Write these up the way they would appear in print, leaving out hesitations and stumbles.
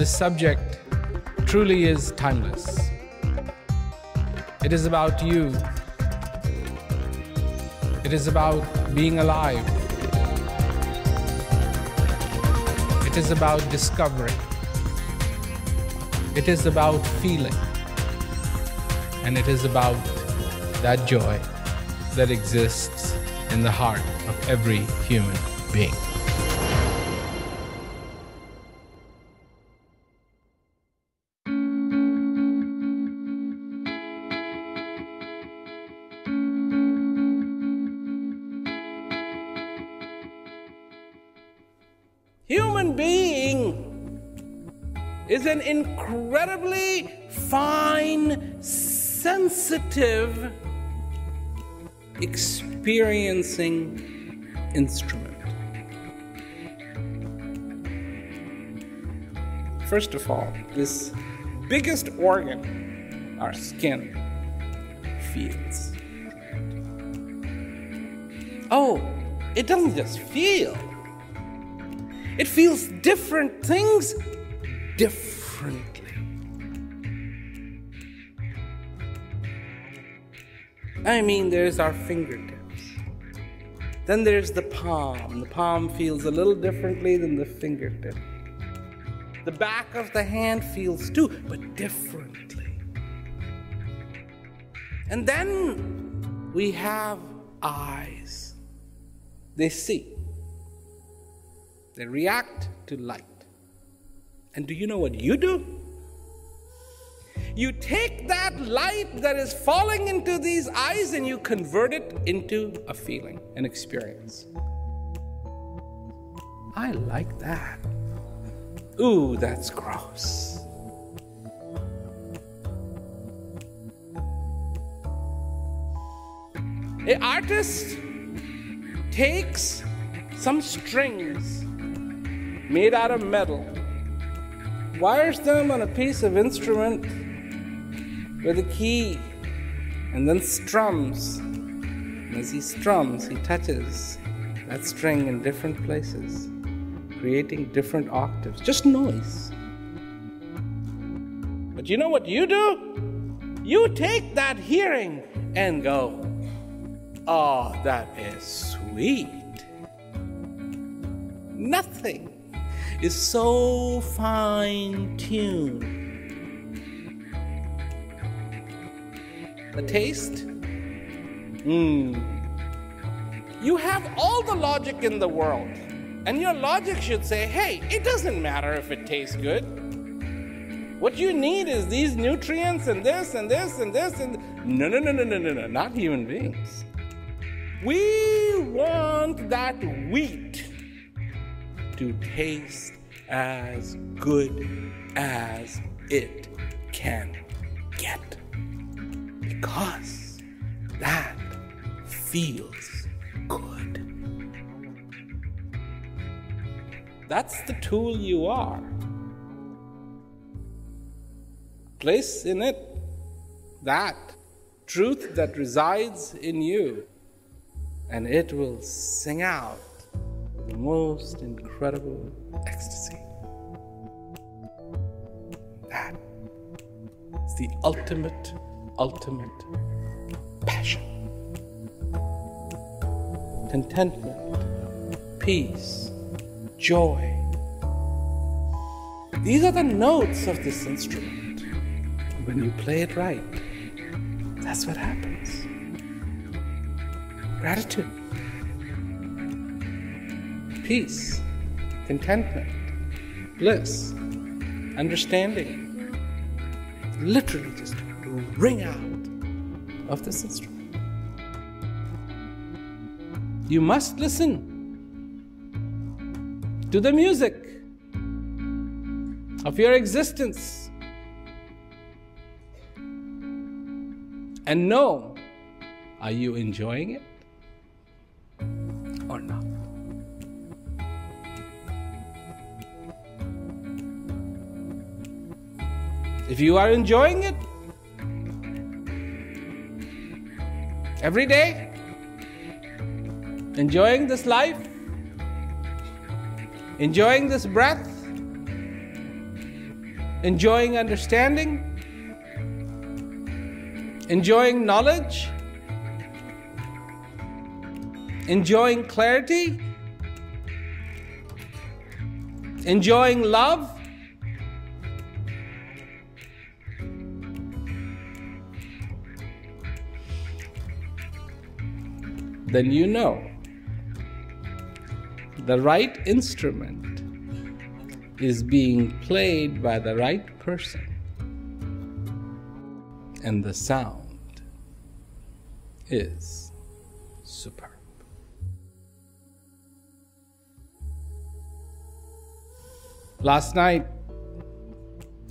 this subject truly is timeless. It is about you. It is about being alive. It is about discovering. It is about feeling. And it is about that joy that exists in the heart of every human being. Human being is an incredibly fine, sensitive, experiencing instrument. First of all, this biggest organ, our skin, feels. Oh, it doesn't just feel. It feels different things differently. I mean, there's our fingertips. Then there's the palm. The palm feels a little differently than the fingertip. The back of the hand feels too, but differently. And then we have eyes. They see. They react to light. And do you know what you do? You take that light that is falling into these eyes and you convert it into a feeling, an experience. I like that. Ooh, that's gross. An artist takes some strings made out of metal, wires them on a piece of instrument with a key, and then strums. And as he strums, he touches that string in different places, creating different octaves, just noise. But you know what you do? You take that hearing and go, oh, that is sweet. Nothing is so fine-tuned. The taste? You have all the logic in the world. And your logic should say, hey, it doesn't matter if it tastes good. What you need is these nutrients and this and this and this and... No, not human beings. We want that wheat to taste as good as it can get. Because that feels good. That's the tool you are. Place in it that truth that resides in you, and it will sing out the most incredible ecstasy. That is the ultimate passion. Contentment, peace, joy. These are the notes of this instrument. When you play it right, that's what happens. Gratitude, peace, contentment, bliss, understanding. Literally just ring out of this instrument. You must listen to the music of your existence and know, are you enjoying it or not? If you are enjoying it every day, enjoying this life, enjoying this breath, enjoying understanding, enjoying knowledge, enjoying clarity, enjoying love, then you know the right instrument is being played by the right person, and the sound is superb. Last night,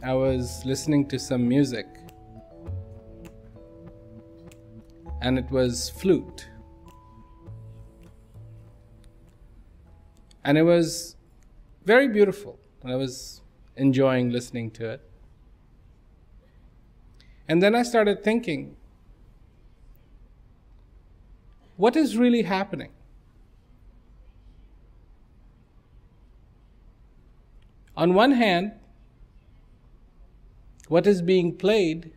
I was listening to some music, and it was flute. And it was very beautiful. I was enjoying listening to it. And then I started thinking, what is really happening? On one hand, what is being played,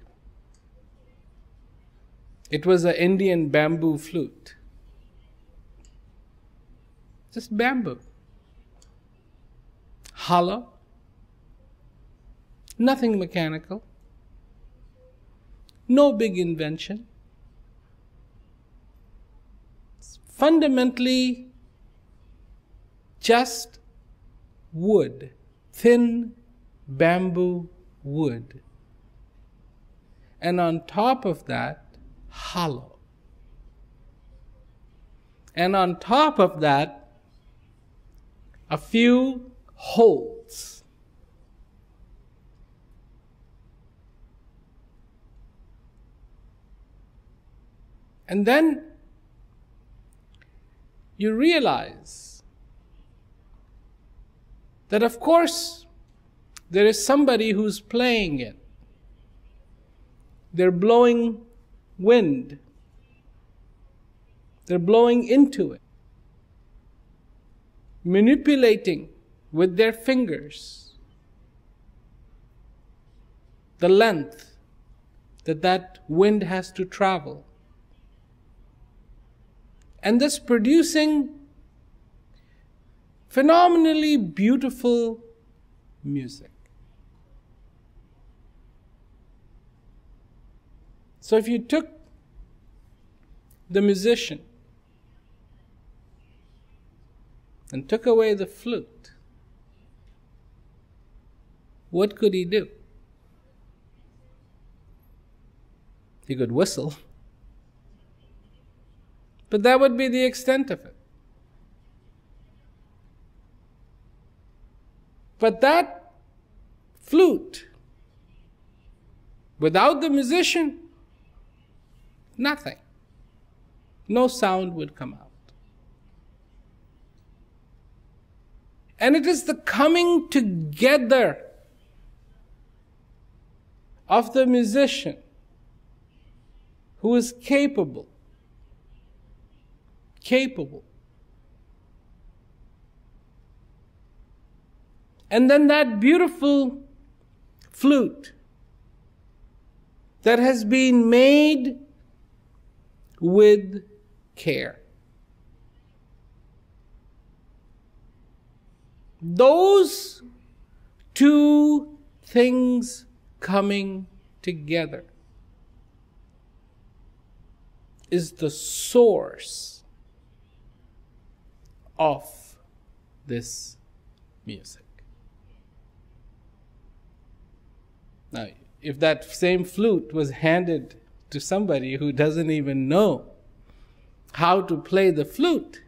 it was an Indian bamboo flute. Just bamboo. Hollow, nothing mechanical, no big invention. It's fundamentally just wood, thin bamboo wood. And on top of that, hollow. And on top of that, a few holes. And then you realize that, of course, there is somebody who's playing it. They're blowing wind. They're blowing into it, manipulating with their fingers the length that wind has to travel, and thus producing phenomenally beautiful music. So if you took the musician and took away the flute, what could he do? He could whistle. But that would be the extent of it. But that flute, without the musician, nothing. No sound would come out. And it is the coming together of the musician who is capable. And then that beautiful flute that has been made with care. Those two things coming together is the source of this music. Now, if that same flute was handed to somebody who doesn't even know how to play the flute,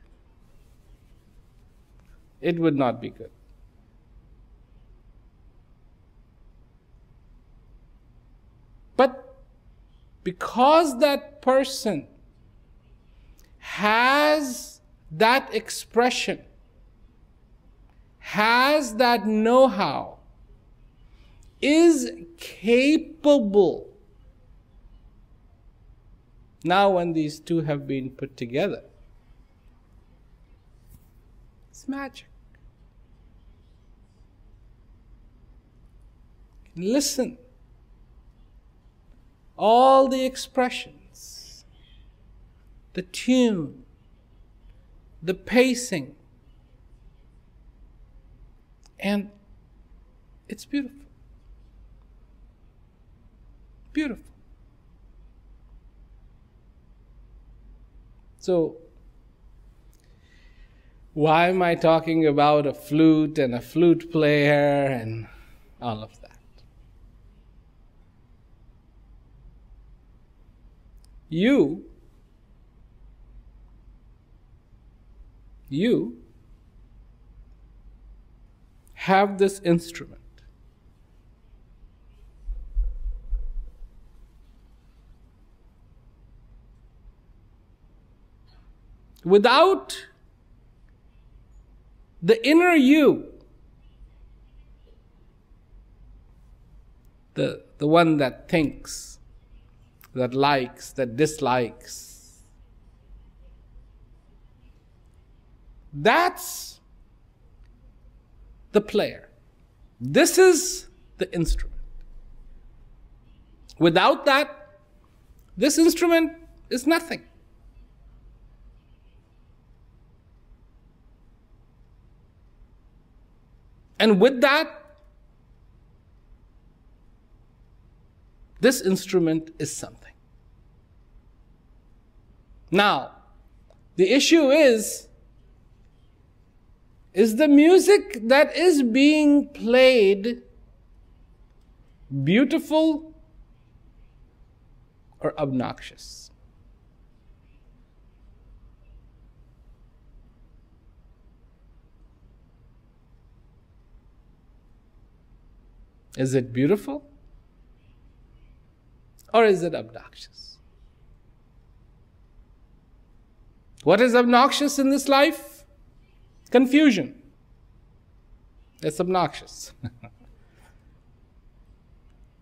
it would not be good. But because that person has that expression, has that know-how, is capable. Now when these two have been put together, it's magic. Listen. All the expressions, the tune, the pacing, and it's beautiful. Beautiful. So, why am I talking about a flute and a flute player and all of that? You have this instrument. Without the inner you, the one that thinks, that likes, that dislikes, that's the player. This is the instrument. Without that, this instrument is nothing. And with that, this instrument is something. Now, the issue is the music that is being played beautiful or obnoxious? Is it beautiful? Or is it obnoxious? What is obnoxious in this life? Confusion. It's obnoxious.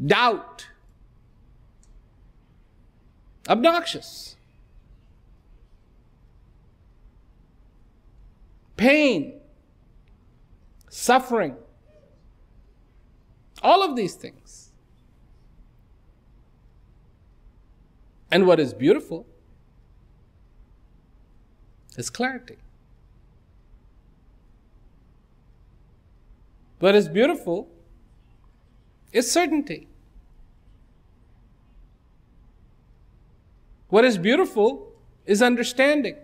Doubt. Obnoxious. Pain. Suffering. All of these things. And what is beautiful is clarity. What is beautiful is certainty. What is beautiful is understanding.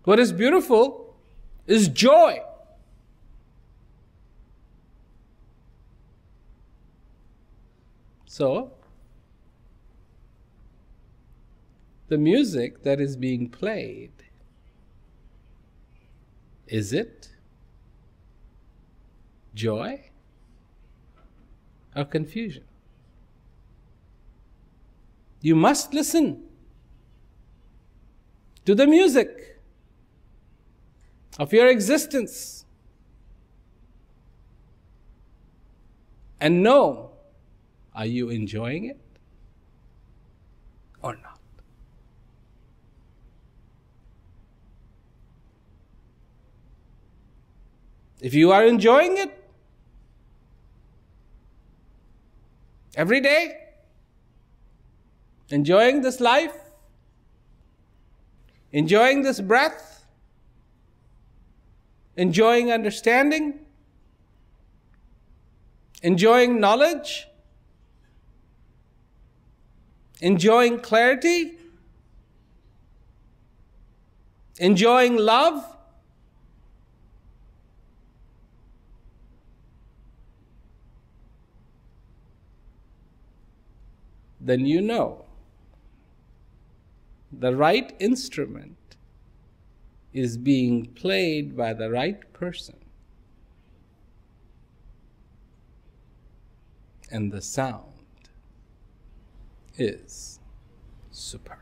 What is beautiful is joy. So, the music that is being played, is it joy or confusion? You must listen to the music of your existence and know, are you enjoying it or not? If you are enjoying it every day, enjoying this life, enjoying this breath, enjoying understanding, enjoying knowledge, enjoying clarity, enjoying love, then you know the right instrument is being played by the right person, and the sound is superb.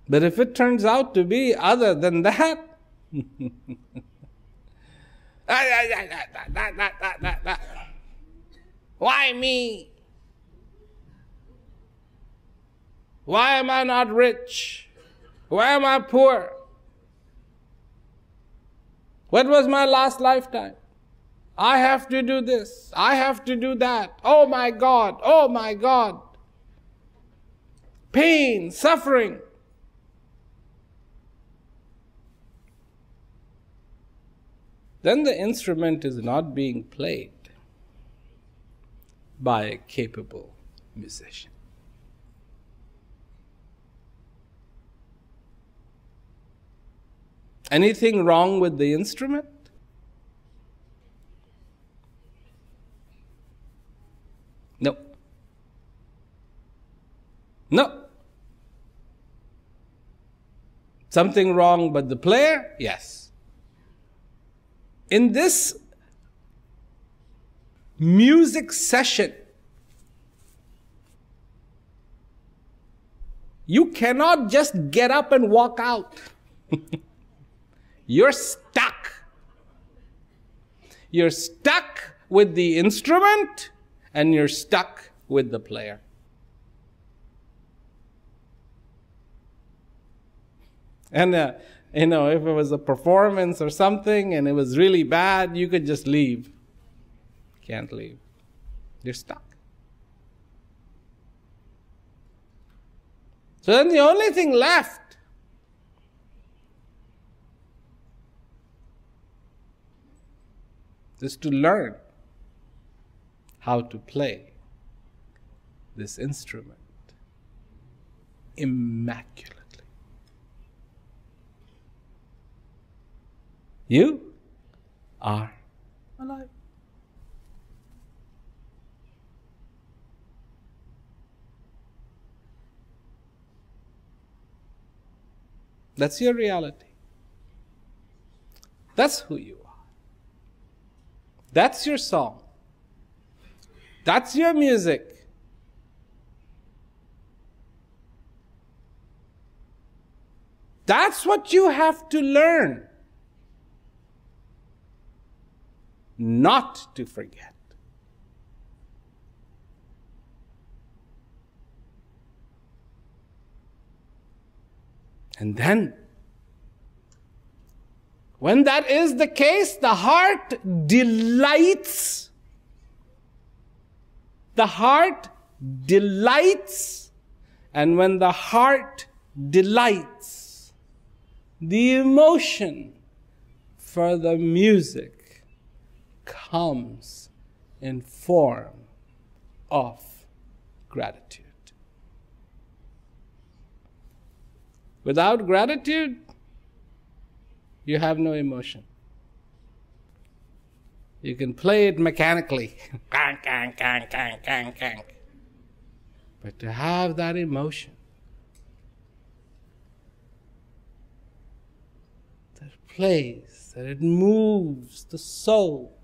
But if it turns out to be other than that, why me? Why am I not rich? Why am I poor? What was my last lifetime? I have to do this. I have to do that. Oh my God. Oh my God. Pain, suffering. Then the instrument is not being played by a capable musician. Anything wrong with the instrument? No. No. Something wrong but the player? Yes. In this music session, you cannot just get up and walk out. You're stuck. You're stuck with the instrument and you're stuck with the player. And, if it was a performance or something and it was really bad, you could just leave. Can't leave. You're stuck. So then the only thing left is to learn how to play this instrument immaculately. You are alive. That's your reality. That's who you are. That's your song. That's your music. That's what you have to learn not to forget. And then, when that is the case, the heart delights. The heart delights. And when the heart delights, the emotion for the music comes in form of gratitude. Without gratitude, you have no emotion. You can play it mechanically. But to have that emotion that plays, that it moves the soul.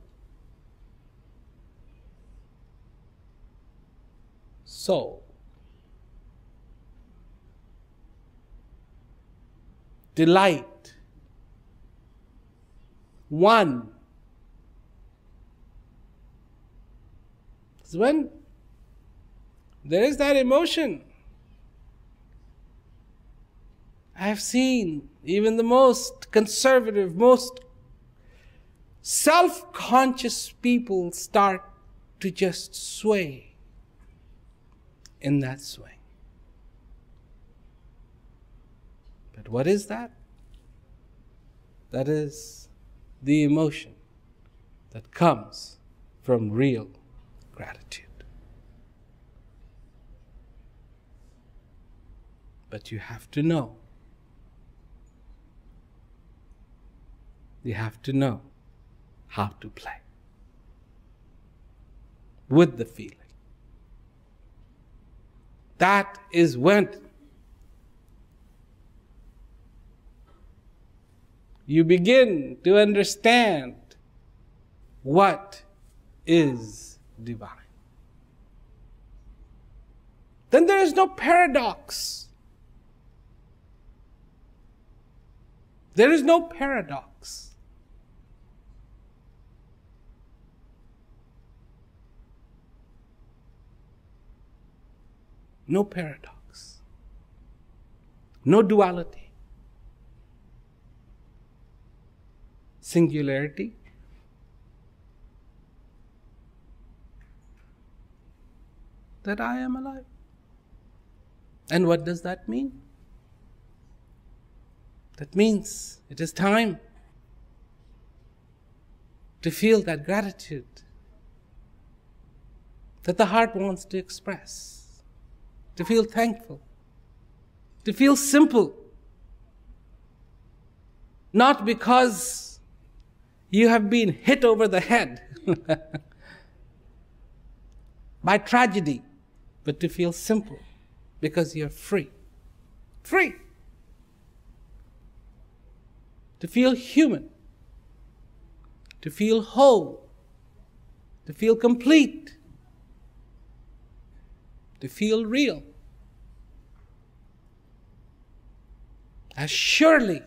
Soul. Delight. One. It's when there is that emotion. I have seen even the most conservative, most self-conscious people start to just sway in that swing. But what is that? That is the emotion that comes from real gratitude. But you have to know. You have to know how to play with the feeling. That is when you begin to understand what is divine. Then there is no paradox. There is no paradox. No paradox. No duality. singularity. That I am alive. And what does that mean? That means it is time to feel that gratitude that the heart wants to express, to feel thankful, to feel simple. Not because you have been hit over the head by tragedy, but to feel simple because you're free. Free. To feel human. To feel whole. To feel complete. To feel real. As surely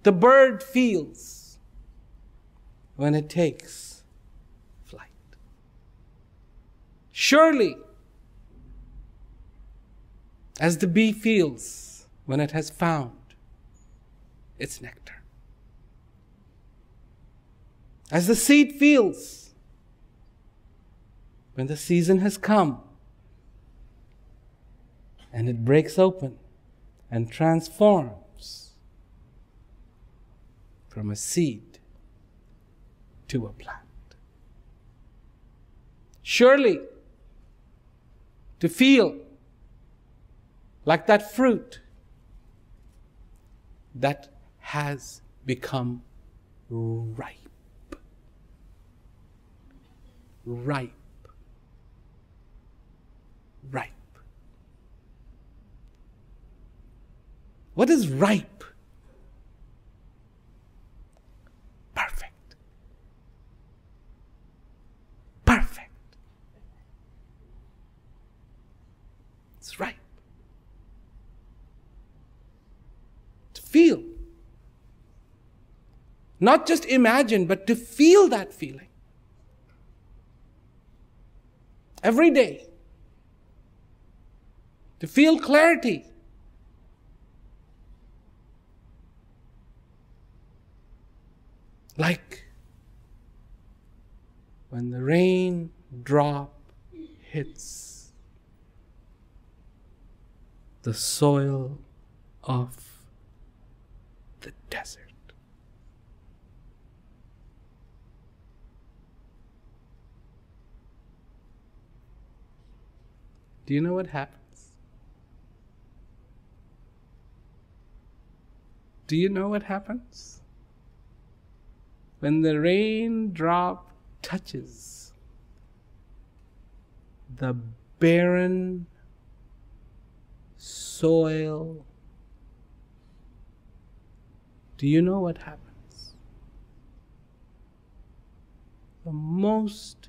the bird feels when it takes flight. Surely, as the bee feels when it has found its nectar. As the seed feels when the season has come and it breaks open and transforms from a seed to a plant. Surely, to feel like that fruit that has become ripe. Ripe. Ripe. What is ripe? Perfect. Perfect. It's ripe. To feel. Not just imagine, but to feel that feeling. Every day. To feel clarity. Like when the rain drop hits the soil of the desert. Do you know what happens? Do you know what happens? When the raindrop touches the barren soil, do you know what happens? The most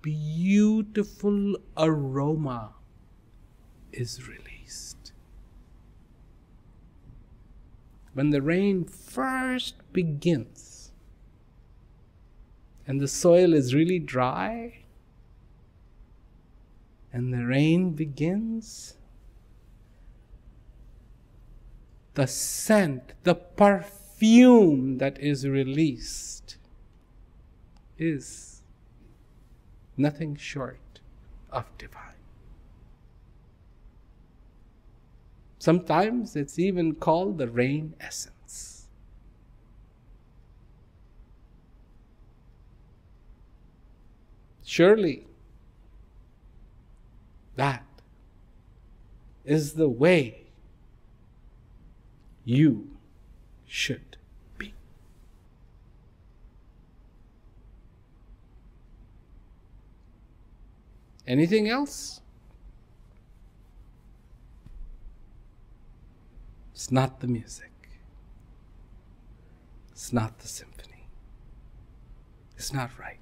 beautiful aroma is released. When the rain first begins and the soil is really dry and the rain begins, the scent, the perfume that is released is nothing short of divine. Sometimes it's even called the rain essence. Surely, that is the way you should be. Anything else? It's not the music. It's not the symphony. It's not right.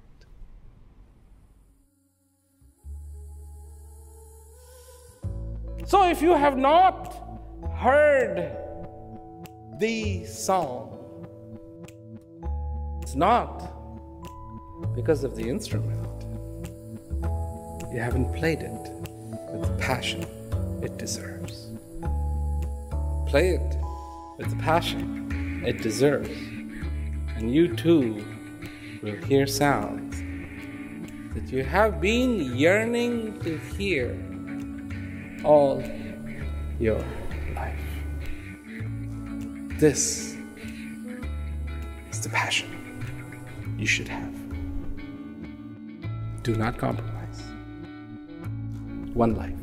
So if you have not heard the song, it's not because of the instrument. You haven't played it with the passion it deserves. Play it with the passion it deserves. And you too will hear sounds that you have been yearning to hear all your life. This is the passion you should have. Do not compromise. One life.